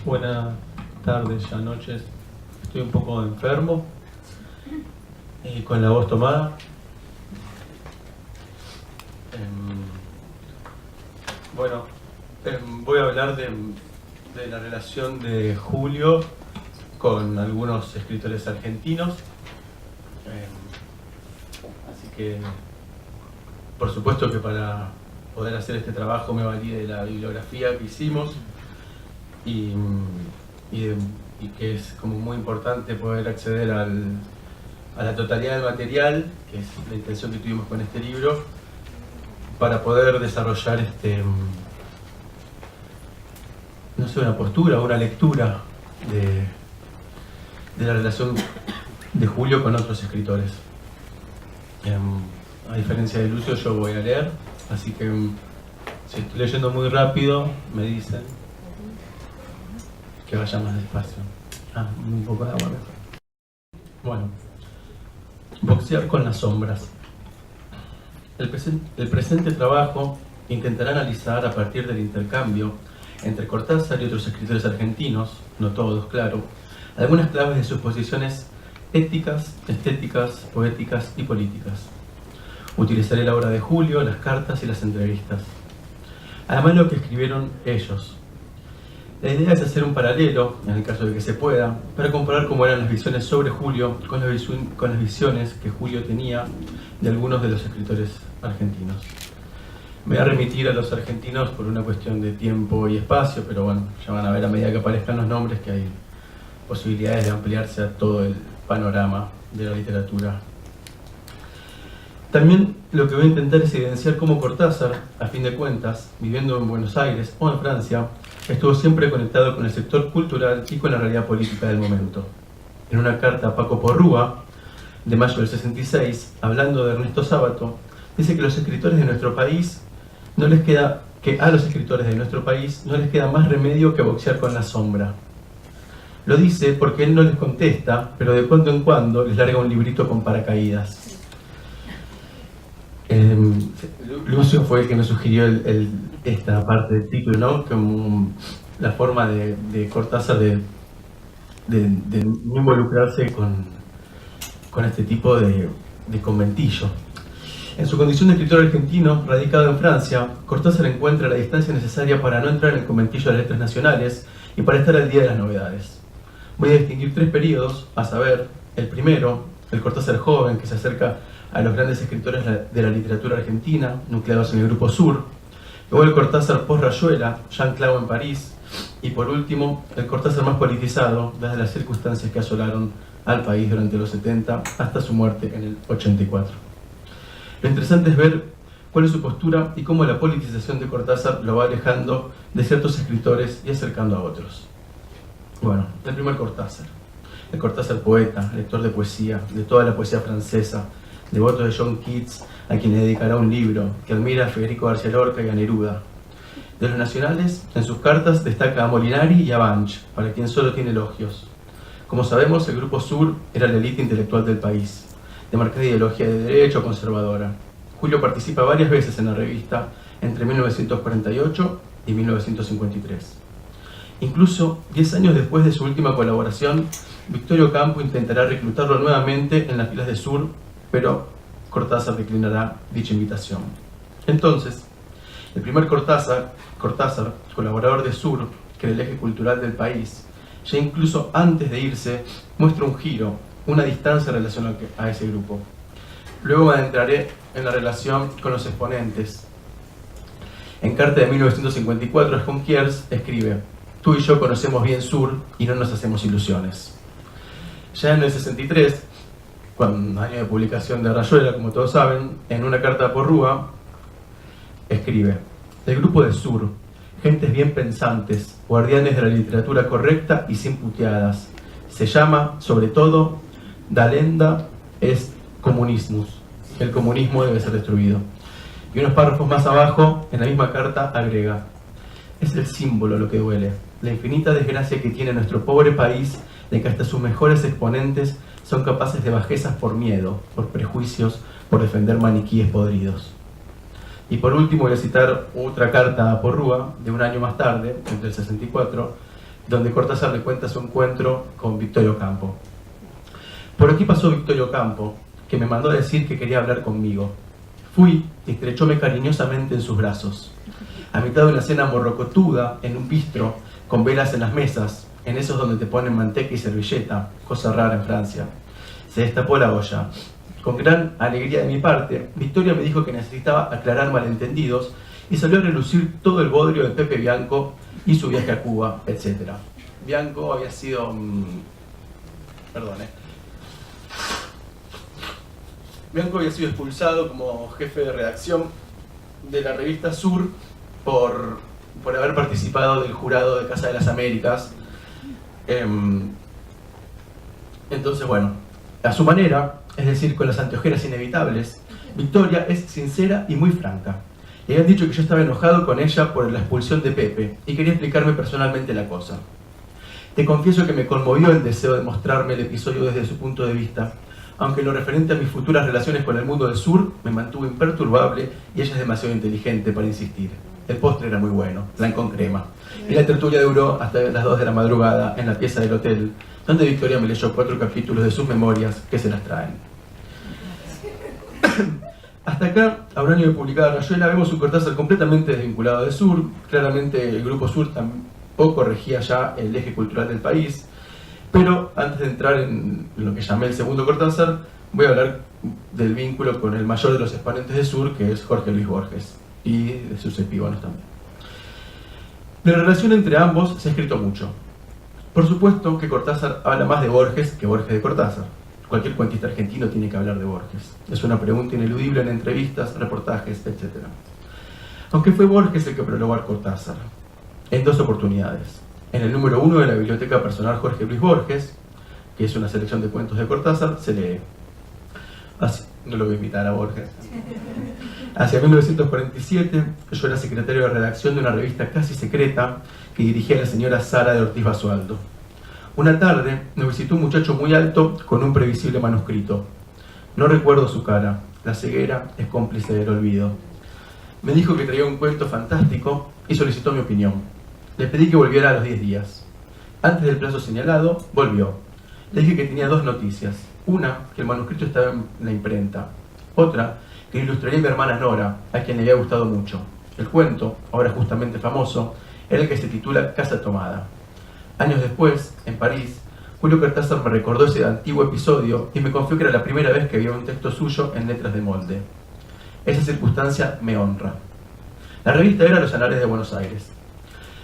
Buenas tardes, ya noches. Estoy un poco enfermo, con la voz tomada. Voy a hablar de la relación de Julio con algunos escritores argentinos. Así que, por supuesto que para poder hacer este trabajo me valí de la bibliografía que hicimos y que es como muy importante poder acceder a la totalidad del material, que es la intención que tuvimos con este libro, para poder desarrollar no sé, una postura, una lectura de la relación de Julio con otros escritores. A diferencia de Lucio, yo voy a leer, así que si estoy leyendo muy rápido, me dicen que vaya más despacio. Un poco de agua mejor. Bueno, boxear con las sombras. El presente trabajo intentará analizar a partir del intercambio entre Cortázar y otros escritores argentinos, no todos, claro, algunas claves de sus posiciones éticas, estéticas, poéticas y políticas. Utilizaré la obra de Julio, las cartas y las entrevistas. Además, lo que escribieron ellos. La idea es hacer un paralelo, en el caso de que se pueda, para comparar cómo eran las visiones sobre Julio con las visiones que Julio tenía de algunos de los escritores argentinos. Me voy a remitir a los argentinos por una cuestión de tiempo y espacio, pero bueno, ya van a ver a medida que aparezcan los nombres que hay posibilidades de ampliarse a todo el panorama de la literatura. También lo que voy a intentar es evidenciar cómo Cortázar, a fin de cuentas, viviendo en Buenos Aires o en Francia, estuvo siempre conectado con el sector cultural y con la realidad política del momento. En una carta a Paco Porrúa, de mayo del 66, hablando de Ernesto Sábato, dice que a los escritores de nuestro país no les queda más remedio que boxear con la sombra. Lo dice porque él no les contesta, pero de cuando en cuando les larga un librito con paracaídas. Lucio fue el que me sugirió esta parte del título, ¿no? Como la forma de Cortázar de no involucrarse con este tipo de conventillo. En su condición de escritor argentino, radicado en Francia, Cortázar encuentra la distancia necesaria para no entrar en el conventillo de las letras nacionales y para estar al día de las novedades. Voy a distinguir tres periodos, a saber, el primero, el Cortázar joven, que se acerca a los grandes escritores de la literatura argentina, nucleados en el Grupo Sur, luego el Cortázar post-Rayuela, Jean Claude en París, y por último, el Cortázar más politizado, dadas las circunstancias que asolaron al país durante los 70 hasta su muerte en el 84. Lo interesante es ver cuál es su postura y cómo la politización de Cortázar lo va alejando de ciertos escritores y acercando a otros. Bueno, el primer Cortázar. El Cortázar poeta, lector de poesía, de toda la poesía francesa, devoto de John Keats, a quien le dedicará un libro, que admira a Federico García Lorca y a Neruda. De los nacionales, en sus cartas destaca a Molinari y a Banch, para quien solo tiene elogios. Como sabemos, el Grupo Sur era la élite intelectual del país, de marcada ideología de derecho conservadora. Julio participa varias veces en la revista entre 1948 y 1953. Incluso 10 años después de su última colaboración, Victorio Campo intentará reclutarlo nuevamente en las filas de Sur, pero Cortázar declinará dicha invitación. Entonces, el primer Cortázar, colaborador de Sur, que era el eje cultural del país, ya incluso antes de irse, muestra un giro, una distancia en relación a ese grupo. Luego me adentraré en la relación con los exponentes. En carta de 1954, Jonquiers escribe: "Tú y yo conocemos bien Sur y no nos hacemos ilusiones". Ya en el 63, año de publicación de Rayuela, como todos saben, en una carta a Porrúa, escribe: "El grupo de Sur, gentes bien pensantes, guardianes de la literatura correcta y sin puteadas, se llama, sobre todo, Dalenda est comunismus. El comunismo debe ser destruido". Y unos párrafos más abajo, en la misma carta, agrega: "Es el símbolo lo que duele, la infinita desgracia que tiene nuestro pobre país de que hasta sus mejores exponentes son capaces de bajezas por miedo, por prejuicios, por defender maniquíes podridos". Y por último voy a citar otra carta a Porrúa, de un año más tarde, entre el 64, donde Cortázar le cuenta su encuentro con Victorio Campo. Por aquí pasó Victorio Campo, que me mandó a decir que quería hablar conmigo. Fui y estrechóme cariñosamente en sus brazos. A mitad de una cena morrocotuda, en un bistro, con velas en las mesas, en esos donde te ponen manteca y servilleta, cosa rara en Francia, se destapó la olla. Con gran alegría de mi parte, Victoria me dijo que necesitaba aclarar malentendidos y salió a relucir todo el bodrio de Pepe Bianco y su viaje a Cuba, etc. Bianco había sido... Bianco había sido expulsado como jefe de redacción de la revista Sur por haber participado del jurado de Casa de las Américas. Entonces, bueno, a su manera, es decir, con las anteojeras inevitables, Victoria es sincera y muy franca. Le habían dicho que yo estaba enojado con ella por la expulsión de Pepe y quería explicarme personalmente la cosa. Te confieso que me conmovió el deseo de mostrarme el episodio desde su punto de vista, aunque en lo referente a mis futuras relaciones con el mundo del sur me mantuvo imperturbable y ella es demasiado inteligente para insistir. El postre era muy bueno, flan con crema, y la tertulia duró hasta las 2 de la madrugada en la pieza del hotel, donde Victoria me leyó 4 capítulos de sus memorias que se las traen. Hasta acá, a un año de publicada Rayuela, vemos un Cortázar completamente desvinculado de Sur. Claramente el Grupo Sur tampoco regía ya el eje cultural del país. Pero antes de entrar en lo que llamé el segundo Cortázar, voy a hablar del vínculo con el mayor de los exponentes de Sur, que es Jorge Luis Borges, y de sus epígonos también. De la relación entre ambos se ha escrito mucho. Por supuesto que Cortázar habla más de Borges que Borges de Cortázar. Cualquier cuentista argentino tiene que hablar de Borges. Es una pregunta ineludible en entrevistas, reportajes, etc. Aunque fue Borges el que prologó a Cortázar, en 2 oportunidades. En el número 1 de la Biblioteca Personal Jorge Luis Borges, que es una selección de cuentos de Cortázar, se lee. No lo voy a invitar a Borges. Hacia 1947, yo era secretario de redacción de una revista casi secreta que dirigía la señora Sara de Ortiz Basualdo. Una tarde nos visitó un muchacho muy alto con un previsible manuscrito. No recuerdo su cara, la ceguera es cómplice del olvido. Me dijo que traía un cuento fantástico y solicitó mi opinión. Le pedí que volviera a los 10 días. Antes del plazo señalado, volvió. Le dije que tenía 2 noticias. Una, que el manuscrito estaba en la imprenta. Otra, que ilustraría a mi hermana Nora, a quien le había gustado mucho. El cuento, ahora justamente famoso, era el que se titula Casa Tomada. Años después, en París, Julio Cortázar me recordó ese antiguo episodio y me confió que era la primera vez que había un texto suyo en letras de molde. Esa circunstancia me honra. La revista era Los Anales de Buenos Aires.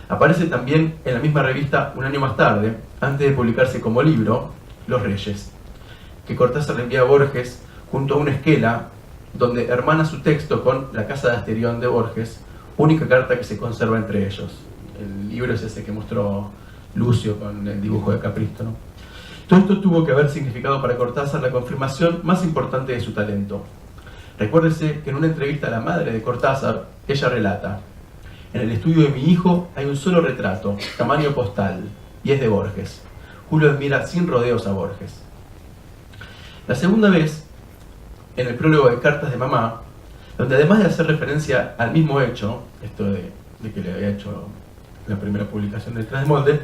Aparece también en la misma revista un año más tarde, antes de publicarse como libro, Los Reyes, que Cortázar le envía a Borges junto a una esquela donde hermana su texto con La Casa de Asterión de Borges, única carta que se conserva entre ellos. El libro es ese que mostró Lucio con el dibujo de Capristo, ¿no? Todo esto tuvo que haber significado para Cortázar la confirmación más importante de su talento. Recuérdese que en una entrevista a la madre de Cortázar, ella relata: en el estudio de mi hijo hay un solo retrato, tamaño postal, y es de Borges. Julio admira sin rodeos a Borges. La segunda vez, en el prólogo de Cartas de Mamá, donde además de hacer referencia al mismo hecho, esto de que le había hecho la primera publicación de Letras de Molde,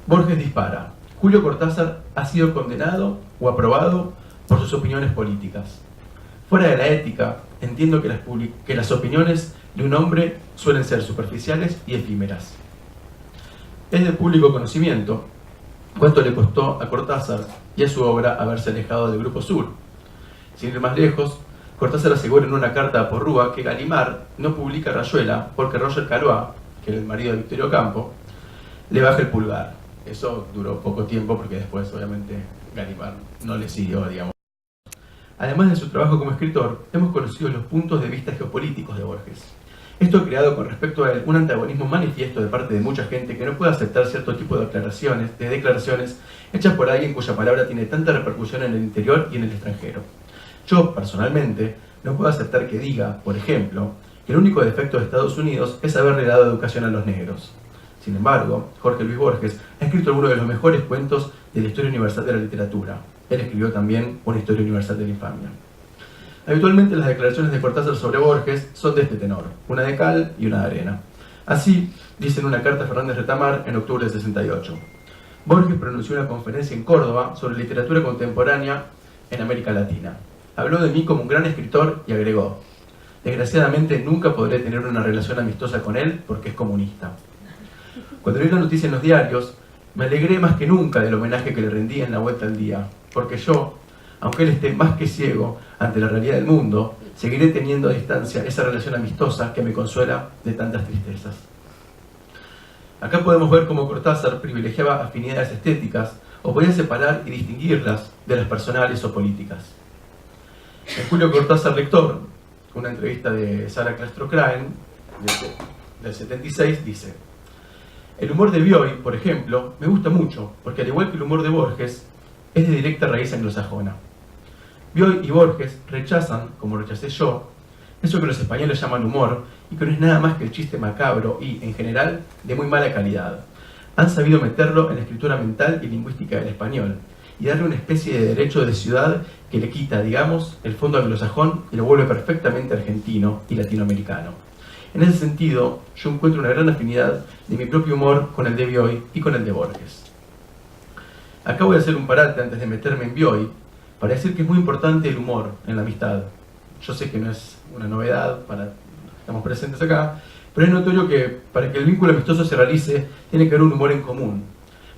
Borges dispara: Julio Cortázar ha sido condenado o aprobado por sus opiniones políticas. Fuera de la ética, entiendo que las opiniones de un hombre suelen ser superficiales y efímeras. Es de público conocimiento cuánto le costó a Cortázar y a su obra haberse alejado del Grupo Sur. Sin ir más lejos, Cortázar asegura en una carta a Porrúa que Gallimard no publica Rayuela porque Roger Calois, que era el marido de Victorio Campo, le baja el pulgar. Eso duró poco tiempo porque después, obviamente, Gallimard no le siguió, digamos. Además de su trabajo como escritor, hemos conocido los puntos de vista geopolíticos de Borges. Esto ha creado con respecto a él un antagonismo manifiesto de parte de mucha gente que no puede aceptar cierto tipo de declaraciones hechas por alguien cuya palabra tiene tanta repercusión en el interior y en el extranjero. Yo, personalmente, no puedo aceptar que diga, por ejemplo, que el único defecto de Estados Unidos es haberle dado educación a los negros. Sin embargo, Jorge Luis Borges ha escrito algunos de los mejores cuentos de la historia universal de la literatura. Él escribió también una historia universal de la infamia. Habitualmente las declaraciones de Cortázar sobre Borges son de este tenor, una de cal y una de arena. Así, dice en una carta a Fernández Retamar en octubre del 68. Borges pronunció una conferencia en Córdoba sobre literatura contemporánea en América Latina. Habló de mí como un gran escritor y agregó: desgraciadamente nunca podré tener una relación amistosa con él porque es comunista. Cuando leí la noticia en los diarios, me alegré más que nunca del homenaje que le rendí en la Vuelta al Día, porque yo, aunque él esté más que ciego ante la realidad del mundo, seguiré teniendo a distancia esa relación amistosa que me consuela de tantas tristezas. Acá podemos ver cómo Cortázar privilegiaba afinidades estéticas o podía separar y distinguirlas de las personales o políticas. En Julio Cortázar Lector, una entrevista de Sara Castro-Craen del 76, dice: el humor de Bioy, por ejemplo, me gusta mucho, porque al igual que el humor de Borges, es de directa raíz anglosajona. Bioy y Borges rechazan, como rechacé yo, eso que los españoles llaman humor, y que no es nada más que el chiste macabro y, en general, de muy mala calidad. Han sabido meterlo en la escritura mental y lingüística del español, y darle una especie de derecho de ciudad que le quita, digamos, el fondo anglosajón y lo vuelve perfectamente argentino y latinoamericano. En ese sentido, yo encuentro una gran afinidad de mi propio humor con el de Bioy y con el de Borges. Acá voy a hacer un parate antes de meterme en Bioy, para decir que es muy importante el humor en la amistad. Yo sé que no es una novedad para estamos presentes acá, pero es notorio que para que el vínculo amistoso se realice, tiene que haber un humor en común.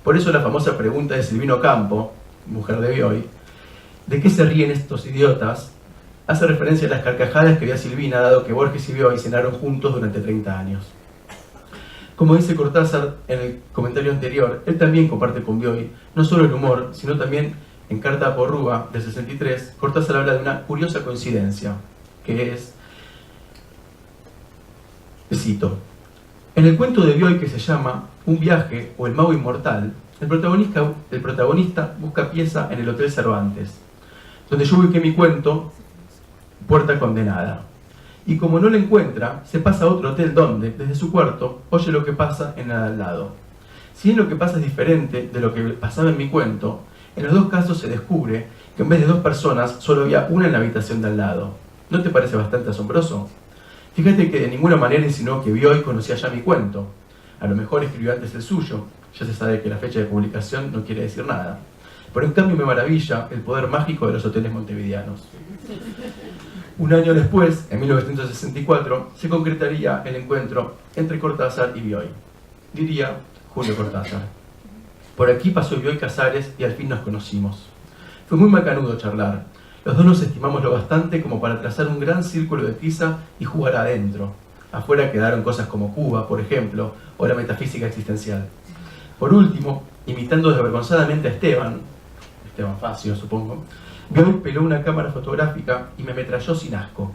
Por eso la famosa pregunta de Silvino Campo, mujer de Bioy, ¿de qué se ríen estos idiotas?, hace referencia a las carcajadas que había Silvina dado que Borges y Bioy cenaron juntos durante 30 años. Como dice Cortázar en el comentario anterior, él también comparte con Bioy no solo el humor, sino también en Carta a Porrúa del 63, Cortázar habla de una curiosa coincidencia, que es, cito: en el cuento de Bioy que se llama Un viaje o El mago inmortal, el protagonista busca pieza en el Hotel Cervantes, donde yo ubiqué mi cuento Puerta Condenada. Y como no la encuentra, se pasa a otro hotel donde, desde su cuarto, oye lo que pasa en el al lado. Si bien lo que pasa es diferente de lo que pasaba en mi cuento, en los dos casos se descubre que en vez de dos personas, solo había una en la habitación de al lado. ¿No te parece bastante asombroso? Fíjate que de ninguna manera insinuó que Bioy conocía ya mi cuento. A lo mejor escribió antes el suyo. Ya se sabe que la fecha de publicación no quiere decir nada. Pero en cambio me maravilla el poder mágico de los hoteles montevideanos. Un año después, en 1964, se concretaría el encuentro entre Cortázar y Bioy. Diría Julio Cortázar: por aquí pasó Bioy Casares y al fin nos conocimos. Fue muy macanudo charlar. Los dos nos estimamos lo bastante como para trazar un gran círculo de tiza y jugar adentro. Afuera quedaron cosas como Cuba, por ejemplo, o la metafísica existencial. Por último, imitando desvergonzadamente a Esteban Facio, supongo, Bioy peló una cámara fotográfica y me ametralló sin asco.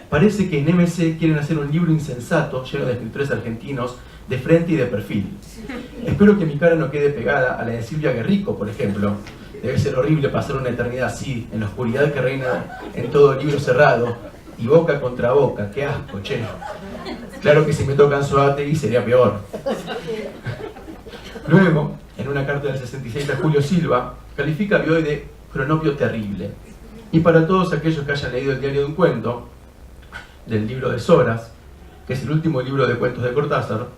Parece que en MC quieren hacer un libro insensato lleno de escritores argentinos de frente y de perfil. Espero que mi cara no quede pegada a la de Silvia Guerrico, por ejemplo. Debe ser horrible pasar una eternidad así, en la oscuridad que reina en todo libro cerrado, y boca contra boca. ¡Qué asco, che! Claro que si me tocan Anzoátegui sería peor. Luego, en una carta del 66 a Julio Silva, califica a Bioy de cronopio terrible. Y para todos aquellos que hayan leído El diario de un cuento, del libro de Soras, que es el último libro de cuentos de Cortázar,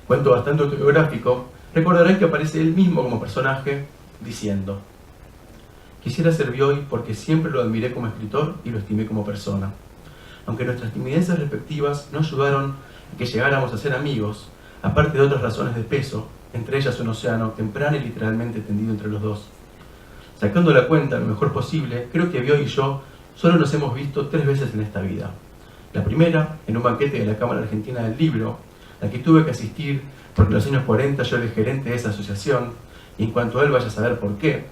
cuento bastante autobiográfico, recordarán que aparece él mismo como personaje diciendo: quisiera ser Bioy porque siempre lo admiré como escritor y lo estimé como persona. Aunque nuestras timideces respectivas no ayudaron a que llegáramos a ser amigos, aparte de otras razones de peso, entre ellas un océano temprano y literalmente tendido entre los dos. Sacando la cuenta lo mejor posible, creo que Bioy y yo solo nos hemos visto 3 veces en esta vida. La primera, en un banquete de la Cámara Argentina del Libro, la que tuve que asistir porque en los años 40 yo era el gerente de esa asociación, y en cuanto a él vaya a saber por qué,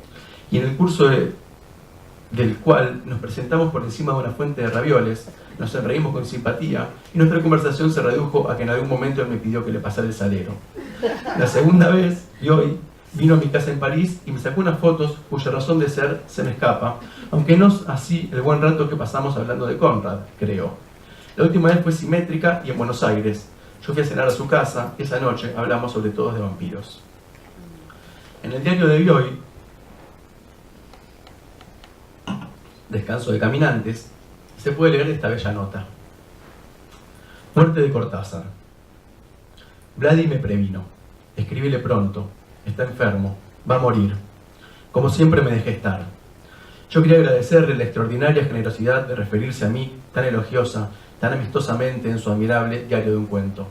y en el curso del cual nos presentamos por encima de una fuente de ravioles, nos sonreímos con simpatía, y nuestra conversación se redujo a que en algún momento él me pidió que le pasara el salero. La segunda vez, Bioy vino a mi casa en París y me sacó unas fotos cuya razón de ser se me escapa, aunque no es así el buen rato que pasamos hablando de Conrad, creo. La última vez fue simétrica y en Buenos Aires. Yo fui a cenar a su casa y esa noche hablamos sobre todos de vampiros. En el diario de Bioy, Descanso de Caminantes, se puede leer esta bella nota: muerte de Cortázar. Vladi me previno. Escríbele pronto. Está enfermo. Va a morir. Como siempre me dejé estar. Yo quería agradecerle la extraordinaria generosidad de referirse a mí, tan elogiosa, tan amistosamente en su admirable Diario de un cuento.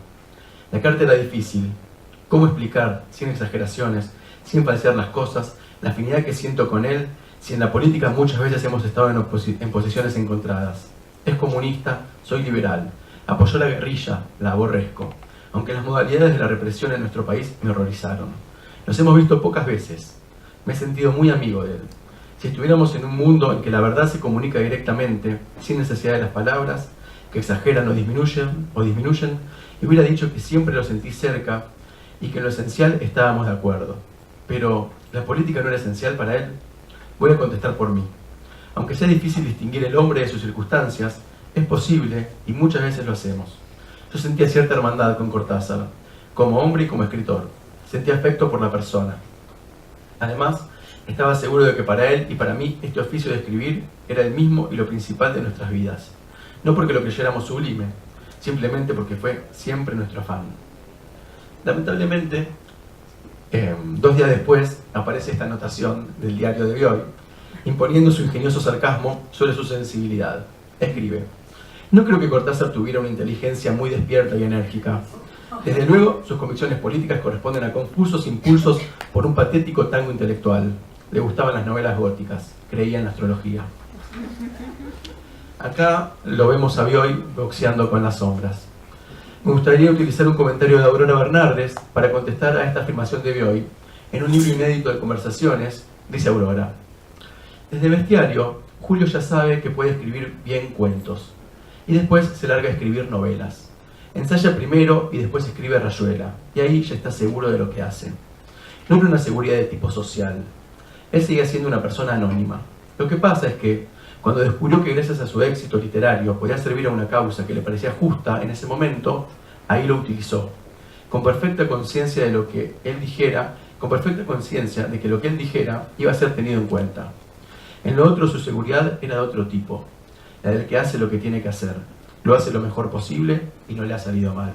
La carta era difícil. ¿Cómo explicar, sin exageraciones, sin falsear las cosas, la afinidad que siento con él, si en la política muchas veces hemos estado en posiciones encontradas? Es comunista, soy liberal. Apoyó la guerrilla, la aborrezco. Aunque las modalidades de la represión en nuestro país me horrorizaron. Nos hemos visto pocas veces. Me he sentido muy amigo de él. Si estuviéramos en un mundo en que la verdad se comunica directamente, sin necesidad de las palabras, que exageran o disminuyen, hubiera dicho que siempre lo sentí cerca y que en lo esencial estábamos de acuerdo. Pero, ¿la política no era esencial para él? Voy a contestar por mí. Aunque sea difícil distinguir el hombre de sus circunstancias, es posible y muchas veces lo hacemos. Yo sentía cierta hermandad con Cortázar, como hombre y como escritor. Sentía afecto por la persona. Además, estaba seguro de que para él y para mí este oficio de escribir era el mismo y lo principal de nuestras vidas. No porque lo creyéramos sublime, simplemente porque fue siempre nuestro afán. Lamentablemente, 2 días después aparece esta anotación del diario de Bioy, imponiendo su ingenioso sarcasmo sobre su sensibilidad. Escribe: no creo que Cortázar tuviera una inteligencia muy despierta y enérgica. Desde luego, sus convicciones políticas corresponden a confusos impulsos por un patético tango intelectual. Le gustaban las novelas góticas, creía en la astrología. Acá lo vemos a Bioy boxeando con las sombras. Me gustaría utilizar un comentario de Aurora Bernardes para contestar a esta afirmación de Bioy. En un libro inédito de conversaciones, dice Aurora: desde Bestiario, Julio ya sabe que puede escribir bien cuentos, y después se larga a escribir novelas. Ensaya primero y después escribe Rayuela, y ahí ya está seguro de lo que hace. No era una seguridad de tipo social. Él seguía siendo una persona anónima. Lo que pasa es que, cuando descubrió que gracias a su éxito literario podía servir a una causa que le parecía justa en ese momento, ahí lo utilizó. Con perfecta conciencia de lo que él dijera, con perfecta conciencia de que lo que él dijera iba a ser tenido en cuenta. En lo otro su seguridad era de otro tipo, la del que hace lo que tiene que hacer. Lo hace lo mejor posible y no le ha salido mal.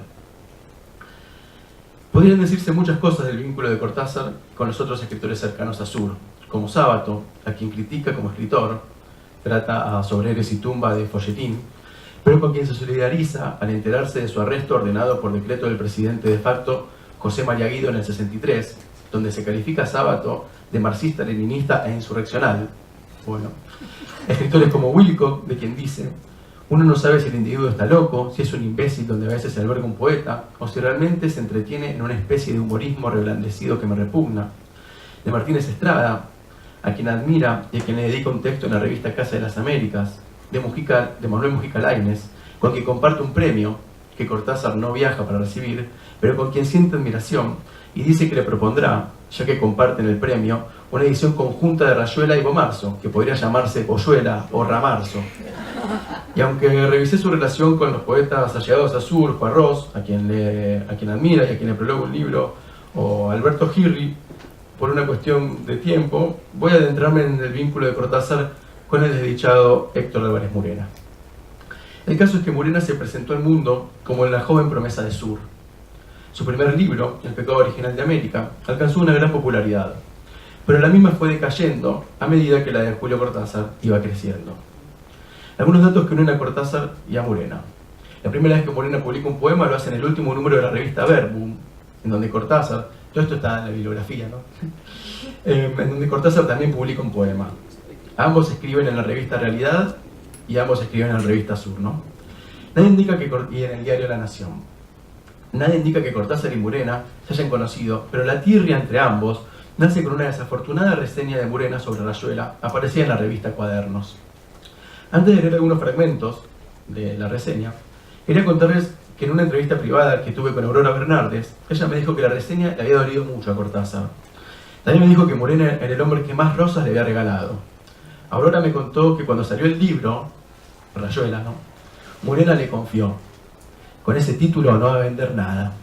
Podrían decirse muchas cosas del vínculo de Cortázar con los otros escritores cercanos a Sur, como Sábato, a quien critica como escritor, trata a Sobreres y Tumba de folletín, pero con quien se solidariza al enterarse de su arresto ordenado por decreto del presidente de facto José María Guido en el 63, donde se califica a Sábato de marxista, leninista e insurreccional. Bueno, escritores como Wilcock, de quien dice: uno no sabe si el individuo está loco, si es un imbécil donde a veces se alberga un poeta, o si realmente se entretiene en una especie de humorismo reblandecido que me repugna. De Martínez Estrada, a quien admira y a quien le dedica un texto en la revista Casa de las Américas, de Manuel Mujica Lainez, con quien comparte un premio que Cortázar no viaja para recibir, pero con quien siente admiración y dice que le propondrá, ya que comparten el premio, una edición conjunta de Rayuela y Bomarzo, que podría llamarse Polluela o Ramarzo. Y aunque revisé su relación con los poetas allegados a Sur, Juarros, a quien admira y a quien le prologa un libro, o Alberto Girri, por una cuestión de tiempo, voy a adentrarme en el vínculo de Cortázar con el desdichado Héctor Álvarez Murena. El caso es que Murena se presentó al mundo como la joven promesa de Sur. Su primer libro, El pecado original de América, alcanzó una gran popularidad, pero la misma fue decayendo a medida que la de Julio Cortázar iba creciendo. Algunos datos que unen a Cortázar y a Murena. La primera vez que Murena publica un poema lo hace en el último número de la revista Verbum, en donde Cortázar, todo esto está en la bibliografía, ¿no? En donde Cortázar también publica un poema. Ambos escriben en la revista Realidad y ambos escriben en la revista Sur, ¿no? Nadie indica y en el diario La Nación. Nadie indica que Cortázar y Murena se hayan conocido, pero la tirria entre ambos nace con una desafortunada reseña de Murena sobre Rayuela, aparecida en la revista Cuadernos. Antes de leer algunos fragmentos de la reseña, quería contarles que en una entrevista privada que tuve con Aurora Bernardes, ella me dijo que la reseña le había dolido mucho a Cortázar. También me dijo que Murena era el hombre que más rosas le había regalado. Aurora me contó que cuando salió el libro, Rayuela, ¿no?, Murena le confió: con ese título no va a vender nada.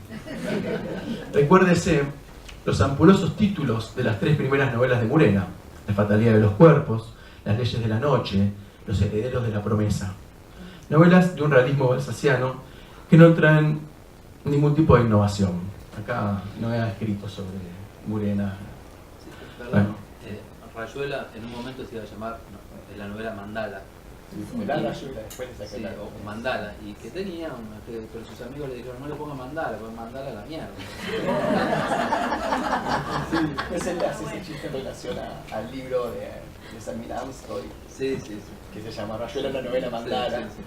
Recuérdese los ampulosos títulos de las 3 primeras novelas de Murena: La fatalidad de los cuerpos, Las leyes de la noche, Los herederos de la promesa. Novelas de un realismo balsaciano que no traen ningún tipo de innovación. acá no he escrito sobre Murena. Sí, perdón, Rayuela en un momento se iba a llamar la novela Mandala. Rayuela después de sí, o Mandala, y que tenía pero sus amigos le dijeron no le ponga Mandala, porque Mandala a la mierda. Sí, hace ese chiste en relación al libro de Salmin Amscoy, sí. que se llama Rayuela, una novela Mandala. Sí.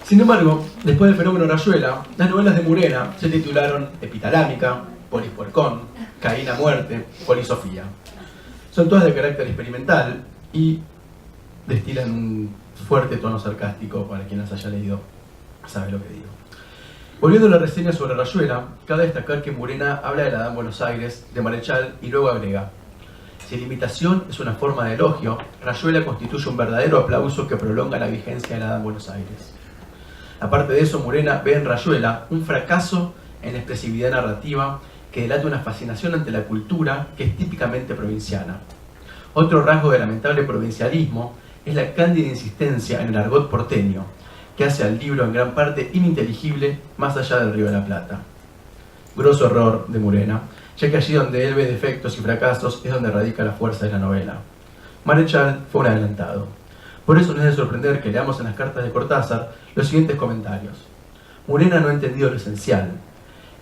Sin embargo, después del fenómeno Rayuela, las novelas de Murena se titularon Epitalámica, Polispuercón, Caín a muerte, Polisofía. Son todas de carácter experimental y destilan un fuerte tono sarcástico. Para quien las haya leído sabe lo que digo. Volviendo a la reseña sobre Rayuela, cabe destacar que Murena habla de la Edad en Buenos Aires, de Marechal, y luego agrega: si la imitación es una forma de elogio, Rayuela constituye un verdadero aplauso que prolonga la vigencia de la Edad en Buenos Aires. Aparte de eso, Murena ve en Rayuela un fracaso en la expresividad narrativa que delata una fascinación ante la cultura que es típicamente provinciana. Otro rasgo del lamentable provincialismo es la cándida insistencia en el argot porteño, que hace al libro en gran parte ininteligible más allá del Río de la Plata. Grosso error de Murena, ya que allí donde él ve defectos y fracasos es donde radica la fuerza de la novela. Marechal fue un adelantado. Por eso no es de sorprender que leamos en las cartas de Cortázar los siguientes comentarios. Murena no ha entendido lo esencial,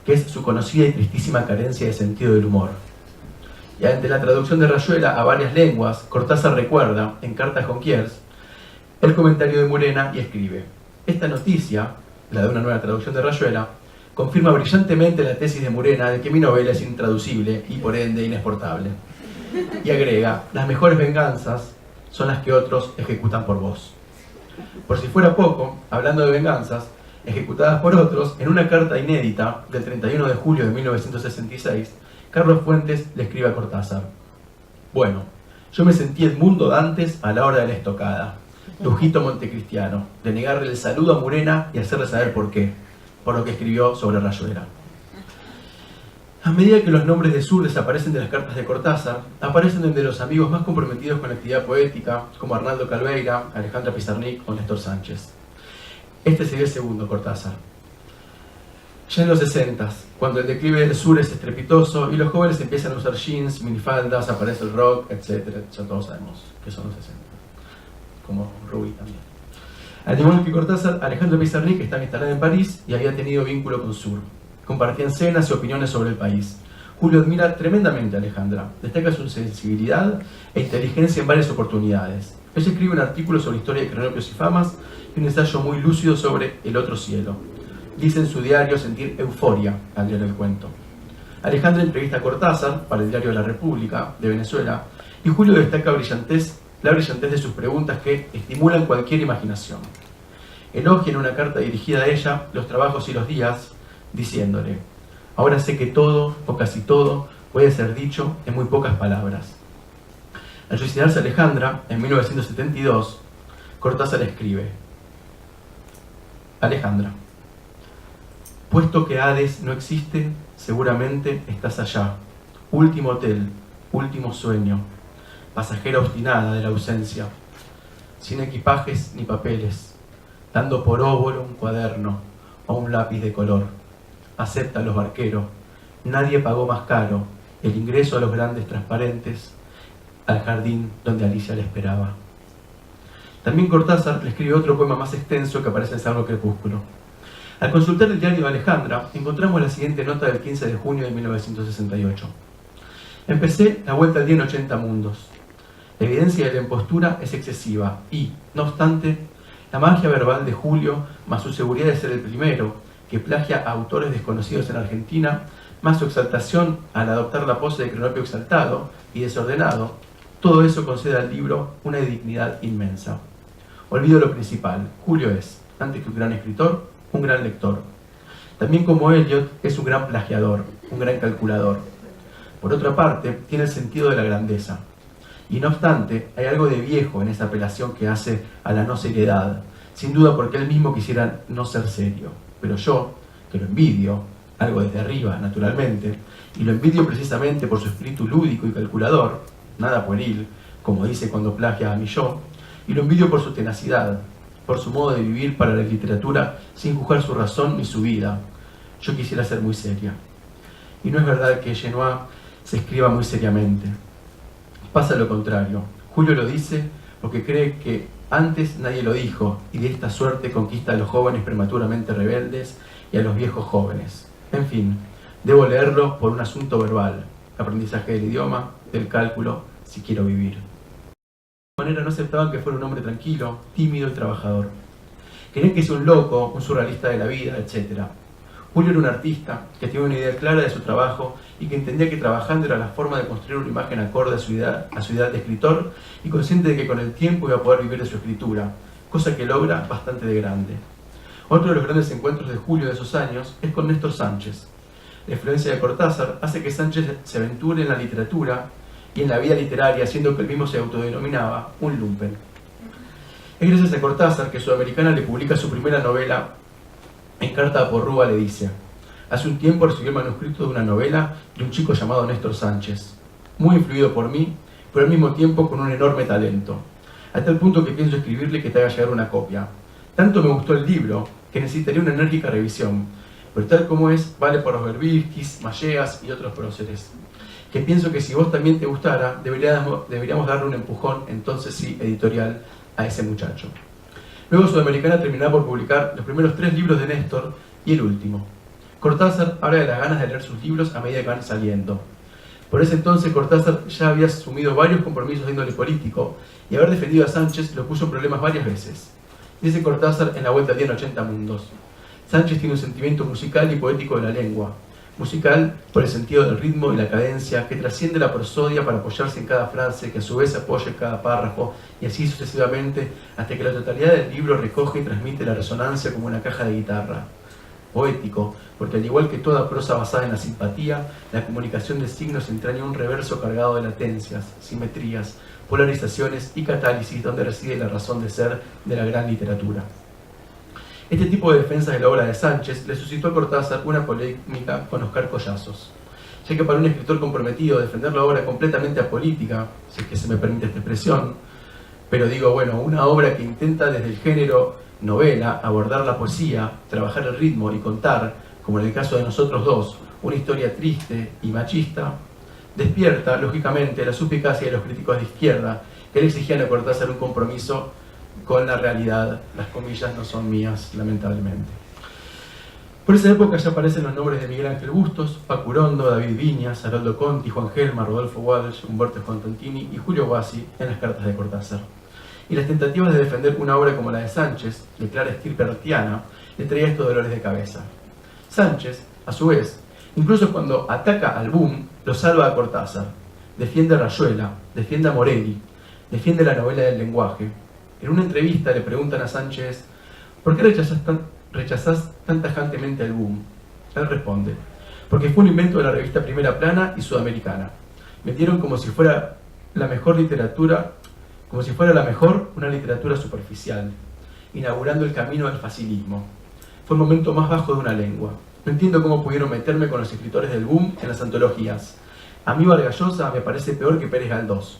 que es su conocida y tristísima carencia de sentido del humor. Y ante la traducción de Rayuela a varias lenguas, Cortázar recuerda, en Cartas con Quiers, el comentario de Murena y escribe: esta noticia, la de una nueva traducción de Rayuela, confirma brillantemente la tesis de Murena de que mi novela es intraducible y por ende inexportable. Y agrega: las mejores venganzas son las que otros ejecutan por vos. Por si fuera poco, hablando de venganzas ejecutadas por otros, en una carta inédita del 31 de julio de 1966, Carlos Fuentes le escribe a Cortázar: bueno, yo me sentí Edmundo Dantes a la hora de la estocada, Lujito Montecristiano, de negarle el saludo a Murena y hacerle saber por qué, por lo que escribió sobre Rayuela. A medida que los nombres de Sur desaparecen de las cartas de Cortázar, aparecen de los amigos más comprometidos con la actividad poética, como Arnaldo Calveira, Alejandra Pizarnik o Néstor Sánchez. Este sería el segundo Cortázar. Ya en los 60, cuando el declive del sur es estrepitoso y los jóvenes empiezan a usar jeans, minifaldas, aparece el rock, etc. Ya todos sabemos que son los 60. Como Rubí también. Al igual que Cortázar, Alejandro Pizarnik está instalado en París y había tenido vínculo con Sur. Compartían cenas y opiniones sobre el país. Julio admira tremendamente a Alejandra, destaca su sensibilidad e inteligencia en varias oportunidades. Ella escribe un artículo sobre historia de cronopios y famas y un ensayo muy lúcido sobre El otro cielo. Dice en su diario sentir euforia al leer el cuento. Alejandra entrevista a Cortázar para el diario La República de Venezuela y Julio destaca la brillantez de sus preguntas que estimulan cualquier imaginación. Elogia en una carta dirigida a ella los trabajos y los días, diciéndole: ahora sé que todo, o casi todo, puede ser dicho en muy pocas palabras. Al suicidarse Alejandra, en 1972, Cortázar escribe: Alejandra, puesto que Hades no existe, seguramente estás allá. Último hotel, último sueño, pasajera obstinada de la ausencia, sin equipajes ni papeles, dando por óvulo un cuaderno o un lápiz de color. Acepta a los barqueros, nadie pagó más caro el ingreso a los grandes transparentes, al jardín donde Alicia le esperaba. También Cortázar le escribe otro poema más extenso que aparece en Sarno Crepúsculo. Al consultar el diario de Alejandra, encontramos la siguiente nota del 15 de junio de 1968. Empecé la vuelta al día en 80 mundos. La evidencia de la impostura es excesiva y, no obstante, la magia verbal de Julio, más su seguridad de ser el primero, que plagia a autores desconocidos en Argentina, más su exaltación al adoptar la pose de cronopio exaltado y desordenado, todo eso concede al libro una dignidad inmensa. Olvido lo principal: Julio es, antes que un gran escritor, un gran lector. También como Eliot es un gran plagiador, un gran calculador. Por otra parte, tiene el sentido de la grandeza. Y no obstante, hay algo de viejo en esa apelación que hace a la no seriedad, sin duda porque él mismo quisiera no ser serio. Pero yo, que lo envidio, algo desde arriba, naturalmente, y lo envidio precisamente por su espíritu lúdico y calculador, nada pueril, como dice cuando plagia a Millot, y lo envidio por su tenacidad, por su modo de vivir para la literatura sin juzgar su razón ni su vida, yo quisiera ser muy seria. Y no es verdad que Genois se escriba muy seriamente. Pasa lo contrario. Julio lo dice porque cree que antes nadie lo dijo, y de esta suerte conquista a los jóvenes prematuramente rebeldes y a los viejos jóvenes. En fin, debo leerlo por un asunto verbal, aprendizaje del idioma, del cálculo, si quiero vivir. De manera no aceptaban que fuera un hombre tranquilo, tímido y trabajador. Querían que sea un loco, un surrealista de la vida, etc. Julio era un artista que tenía una idea clara de su trabajo y que entendía que trabajando era la forma de construir una imagen acorde a su idea de escritor, y consciente de que con el tiempo iba a poder vivir de su escritura, cosa que logra bastante de grande. Otro de los grandes encuentros de Julio de esos años es con Néstor Sánchez. La influencia de Cortázar hace que Sánchez se aventure en la literatura y en la vida literaria, siendo que él mismo se autodenominaba un lumpen. Es gracias a Cortázar que Sudamericana le publica su primera novela. En carta a Porrúa le dice: hace un tiempo recibí el manuscrito de una novela de un chico llamado Néstor Sánchez, muy influido por mí, pero al mismo tiempo con un enorme talento, a tal punto que pienso escribirle que te haga llegar una copia. Tanto me gustó el libro que necesitaría una enérgica revisión, pero tal como es, vale por los Verbinskis, Malleas y otros próceres, que pienso que si vos también te gustara, deberíamos darle un empujón, entonces sí, editorial, a ese muchacho. Luego Sudamericana terminará por publicar los primeros 3 libros de Néstor y el último. Cortázar habla de las ganas de leer sus libros a medida que van saliendo. Por ese entonces Cortázar ya había asumido varios compromisos de índole político, y haber defendido a Sánchez lo puso en problemas varias veces. Dice Cortázar en La Vuelta al Día en 80 Mundos: Sánchez tiene un sentimiento musical y poético de la lengua, musical por el sentido del ritmo y la cadencia, que trasciende la prosodia para apoyarse en cada frase, que a su vez apoya en cada párrafo, y así sucesivamente, hasta que la totalidad del libro recoge y transmite la resonancia como una caja de guitarra. Poético, porque al igual que toda prosa basada en la simpatía, la comunicación de signos entraña un reverso cargado de latencias, simetrías, polarizaciones y catálisis, donde reside la razón de ser de la gran literatura. Este tipo de defensa de la obra de Sánchez le suscitó a Cortázar una polémica con Oscar Collazos, ya que para un escritor comprometido defender la obra completamente apolítica, si es que se me permite esta expresión, pero digo, bueno, una obra que intenta desde el género novela abordar la poesía, trabajar el ritmo y contar, como en el caso de Nosotros Dos, una historia triste y machista, despierta, lógicamente, la suspicacia de los críticos de izquierda, que le exigían a Cortázar un compromiso con la realidad. Las comillas no son mías, lamentablemente. Por esa época ya aparecen los nombres de Miguel Ángel Bustos, Paco Urondo, David Viñas, Haroldo Conti, Juan Gelma, Rodolfo Walsh, Humberto Constantini y Julio Guassi en las cartas de Cortázar. Y las tentativas de defender una obra como la de Sánchez, de clara estirpe artiana, le traía estos dolores de cabeza. Sánchez, a su vez, incluso cuando ataca al boom, lo salva a Cortázar, defiende a Rayuela, defiende a Morelli, defiende la novela del lenguaje. En una entrevista le preguntan a Sánchez: ¿por qué rechazás tan tajantemente al boom? Él responde: porque fue un invento de la revista Primera Plana y Sudamericana. Vendieron como si fuera la mejor una literatura superficial, inaugurando el camino del facilismo. Fue el momento más bajo de una lengua. No entiendo cómo pudieron meterme con los escritores del boom en las antologías. A mí Vargas Llosa me parece peor que Pérez Galdós.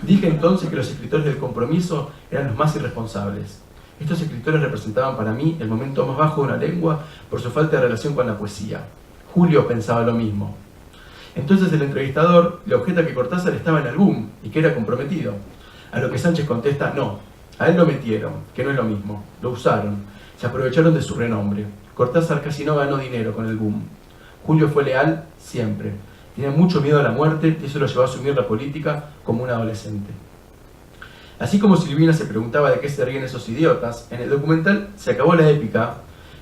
Dije entonces que los escritores del compromiso eran los más irresponsables. Estos escritores representaban para mí el momento más bajo de una lengua por su falta de relación con la poesía. Julio pensaba lo mismo. Entonces el entrevistador le objeta que Cortázar estaba en el boom y que era comprometido. A lo que Sánchez contesta: no, a él lo metieron, que no es lo mismo, lo usaron, se aprovecharon de su renombre. Cortázar casi no ganó dinero con el boom. Julio fue leal siempre. Tenía mucho miedo a la muerte y eso lo llevó a asumir la política como un adolescente. Así como Silvina se preguntaba de qué se ríen esos idiotas, en el documental Se acabó la épica,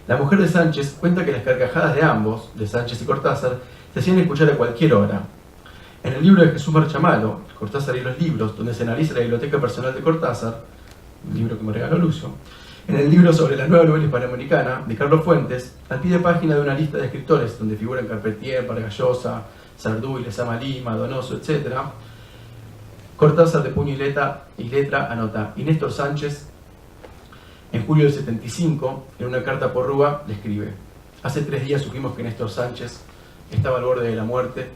la mujer de Sánchez cuenta que las carcajadas de ambos, de Sánchez y Cortázar, se hacían escuchar a cualquier hora. En el libro de Jesús Marchamalo, Cortázar y los libros, donde se analiza la biblioteca personal de Cortázar, un libro que me regaló Lucio, en el libro sobre la nueva novela hispanoamericana de Carlos Fuentes, al pie de página de una lista de escritores donde figuran Carpentier, Vargas Llosa, Sardú, Lezama Lima, Donoso, etc., Cortázar de puño y letra anota: y Néstor Sánchez, en julio del 75, en una carta a Porrúa, le escribe: hace 3 días supimos que Néstor Sánchez estaba al borde de la muerte.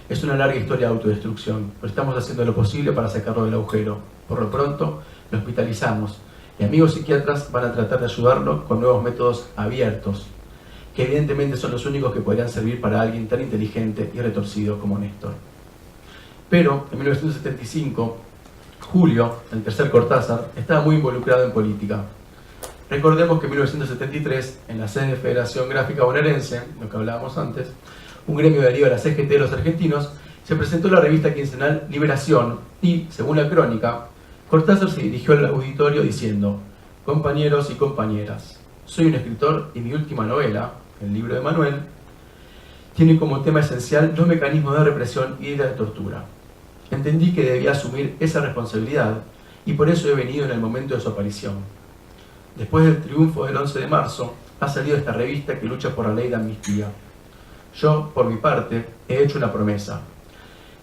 Es una larga historia de autodestrucción, pero estamos haciendo lo posible para sacarlo del agujero. Por lo pronto, lo hospitalizamos y amigos psiquiatras van a tratar de ayudarlo con nuevos métodos abiertos. que evidentemente son los únicos que podrían servir para alguien tan inteligente y retorcido como Néstor. Pero en 1975, Julio, el tercer Cortázar, estaba muy involucrado en política. Recordemos que en 1973, en la sede de Federación Gráfica Bonaerense, lo que hablábamos antes, un gremio de arriba de la CGT de los argentinos, se presentó la revista quincenal Liberación y, según la crónica, Cortázar se dirigió al auditorio diciendo: compañeros y compañeras, soy un escritor y mi última novela, el libro de Manuel, tiene como tema esencial los mecanismos de represión y de la tortura. Entendí que debía asumir esa responsabilidad y por eso he venido en el momento de su aparición. Después del triunfo del 11 de marzo, ha salido esta revista que lucha por la ley de amnistía. Yo, por mi parte, he hecho una promesa.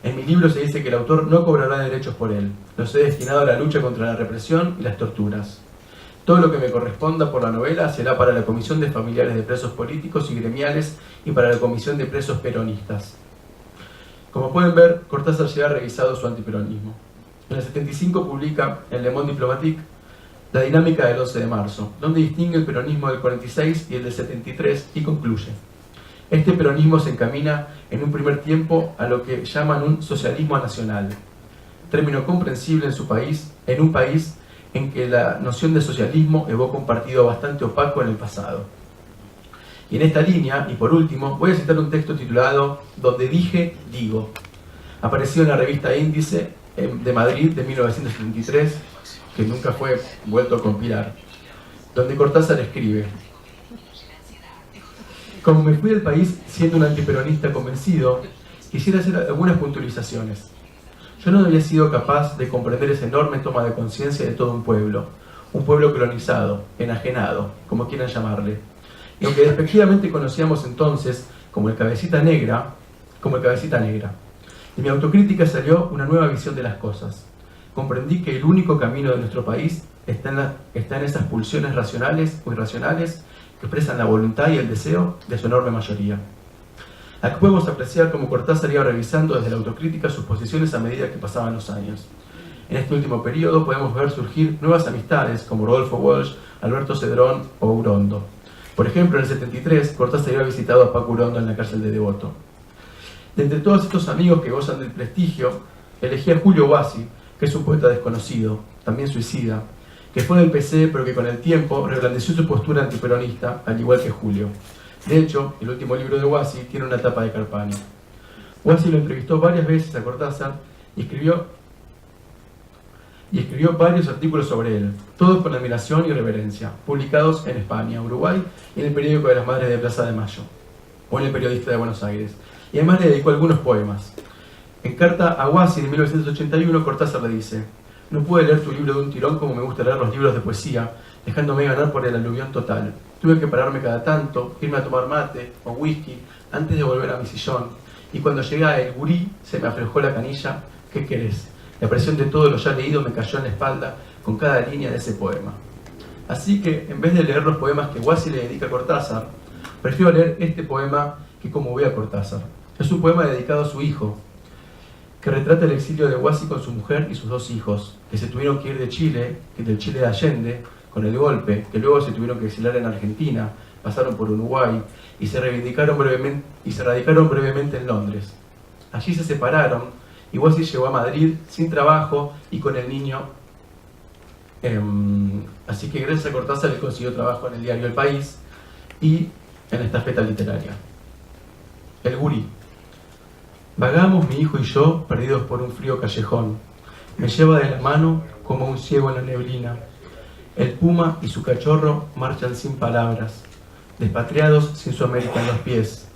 En mi libro se dice que el autor no cobrará derechos por él. Los he destinado a la lucha contra la represión y las torturas. Todo lo que me corresponda por la novela será para la Comisión de Familiares de Presos Políticos y Gremiales y para la Comisión de Presos Peronistas. Como pueden ver, Cortázar ya ha revisado su antiperonismo. En el 75 publica en Le Monde Diplomatique La dinámica del 11 de marzo, donde distingue el peronismo del 46 y el del 73 y concluye: este peronismo se encamina en un primer tiempo a lo que llaman un socialismo nacional, término comprensible en su país, en un país en que la noción de socialismo evoca un partido bastante opaco en el pasado. Y en esta línea, y por último, voy a citar un texto titulado Donde dije, digo, apareció en la revista Índice de Madrid de 1973, que nunca fue vuelto a compilar, donde Cortázar escribe: como me fui del país siendo un antiperonista convencido, quisiera hacer algunas puntualizaciones. Yo no había sido capaz de comprender esa enorme toma de conciencia de todo un pueblo colonizado, enajenado, como quieran llamarle. Y aunque despectivamente conocíamos entonces como el cabecita negra, de mi autocrítica salió una nueva visión de las cosas. Comprendí que el único camino de nuestro país está en esas pulsiones racionales o irracionales que expresan la voluntad y el deseo de su enorme mayoría. Aquí podemos apreciar cómo Cortázar iba revisando desde la autocrítica sus posiciones a medida que pasaban los años. En este último periodo podemos ver surgir nuevas amistades como Rodolfo Walsh, Alberto Cedrón o Urondo. Por ejemplo, en el 73, Cortázar había visitado a Paco Urondo en la cárcel de Devoto. De entre todos estos amigos que gozan del prestigio, elegí a Julio Guassi, que es un poeta desconocido, también suicida, que fue del PC pero que con el tiempo reblandeció su postura antiperonista, al igual que Julio. De hecho, el último libro de Guassi tiene una tapa de Carpani. Guassi lo entrevistó varias veces a Cortázar y escribió varios artículos sobre él, todos con admiración y reverencia, publicados en España, Uruguay y en el periódico de las Madres de Plaza de Mayo, o en el Periodista de Buenos Aires, y además le dedicó algunos poemas. En carta a Guassi de 1981, Cortázar le dice: no pude leer tu libro de un tirón como me gusta leer los libros de poesía, dejándome ganar por el aluvión total. Tuve que pararme cada tanto, irme a tomar mate o whisky antes de volver a mi sillón, y cuando llegué a El Gurí se me aflojó la canilla. ¿Qué querés? La presión de todo lo ya leído me cayó en la espalda con cada línea de ese poema. Así que, en vez de leer los poemas que Guassi le dedica a Cortázar, prefiero leer este poema que conmovió a Cortázar. Es un poema dedicado a su hijo, que retrata el exilio de Guassi con su mujer y sus dos hijos, que se tuvieron que ir de Chile, del Chile de Allende, con el golpe, que luego se tuvieron que exilar en Argentina, pasaron por Uruguay y se radicaron brevemente en Londres. Allí se separaron y Guassi llegó a Madrid sin trabajo y con el niño. Así que gracias a Cortázar él consiguió trabajo en el diario El País y en la estafeta literaria. El Gurí. Vagamos mi hijo y yo, perdidos por un frío callejón. Me lleva de la mano como un ciego en la neblina. El puma y su cachorro marchan sin palabras, despatriados sin su América en los pies,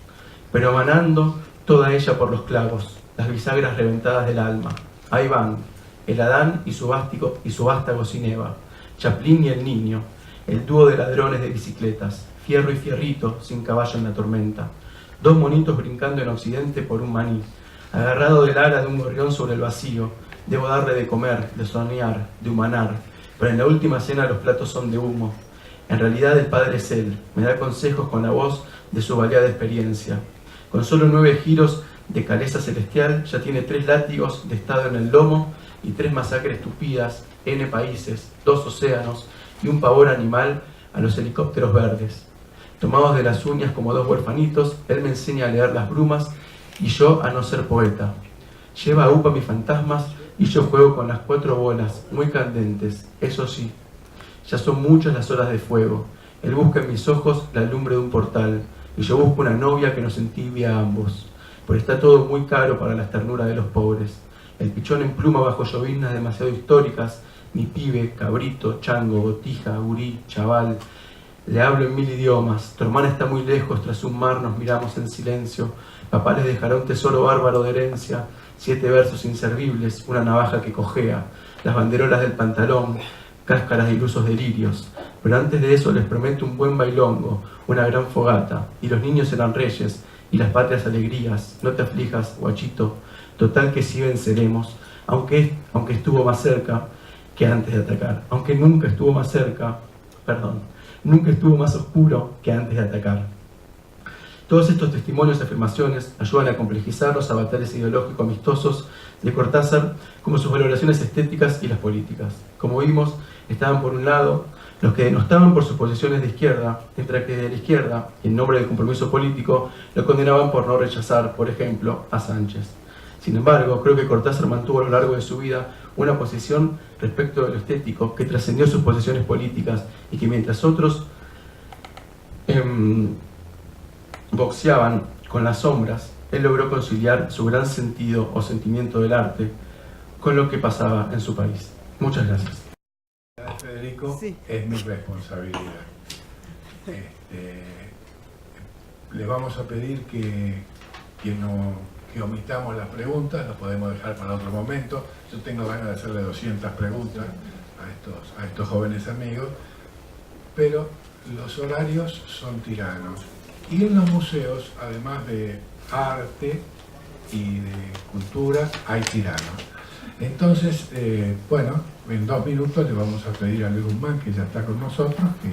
pero manando toda ella por los clavos, las bisagras reventadas del alma. Ahí van, el Adán y su vástago sin Eva, Chaplin y el niño, el dúo de ladrones de bicicletas, Fierro y Fierrito sin caballo en la tormenta, dos monitos brincando en Occidente por un maní, agarrado del ala de un gorrión sobre el vacío. Debo darle de comer, de soñar, de humanar, pero en la última cena los platos son de humo. En realidad el padre es él, me da consejos con la voz de su variada experiencia. Con solo 9 giros de caleza celestial ya tiene 3 látigos de estado en el lomo y 3 masacres tupidas, N países, 2 océanos y un pavor animal a los helicópteros verdes. Tomados de las uñas como dos huerfanitos, él me enseña a leer las brumas y yo a no ser poeta. Lleva a UPA mis fantasmas y yo juego con las 4 bolas, muy candentes, eso sí. Ya son muchas las horas de fuego. Él busca en mis ojos la lumbre de un portal y yo busco una novia que nos entibia a ambos. Pero está todo muy caro para las ternuras de los pobres. El pichón en pluma bajo llovinas demasiado históricas, mi pibe, cabrito, chango, botija, gurí, chaval. Le hablo en 1000 idiomas, tu hermana está muy lejos, tras un mar nos miramos en silencio. Papá les dejará un tesoro bárbaro de herencia, 7 versos inservibles, una navaja que cojea, las banderolas del pantalón, cáscaras de ilusos delirios. Pero antes de eso les prometo un buen bailongo, una gran fogata, y los niños serán reyes, y las patrias alegrías. No te aflijas, guachito, total que sí venceremos, aunque estuvo más cerca que antes de atacar, aunque nunca estuvo más cerca, nunca estuvo más oscuro que antes de atacar. Todos estos testimonios y afirmaciones ayudan a complejizar los avatares ideológicos amistosos de Cortázar, como sus valoraciones estéticas y las políticas. Como vimos, estaban por un lado los que denostaban por sus posiciones de izquierda, mientras que de la izquierda, en nombre del compromiso político, lo condenaban por no rechazar, por ejemplo, a Sánchez. Sin embargo, creo que Cortázar mantuvo a lo largo de su vida una posición respecto de lo estético que trascendió sus posiciones políticas y que mientras otros boxeaban con las sombras, él logró conciliar su gran sentido o sentimiento del arte con lo que pasaba en su país. Muchas gracias. Federico, Sí. es mi responsabilidad. Le vamos a pedir que omitamos las preguntas, las podemos dejar para otro momento. Yo tengo ganas de hacerle 200 preguntas a estos jóvenes amigos, pero los horarios son tiranos. Y en los museos, además de arte y de cultura, hay tiranos. Entonces, bueno, en 2 minutos le vamos a pedir a Luis Guzmán, que ya está con nosotros, que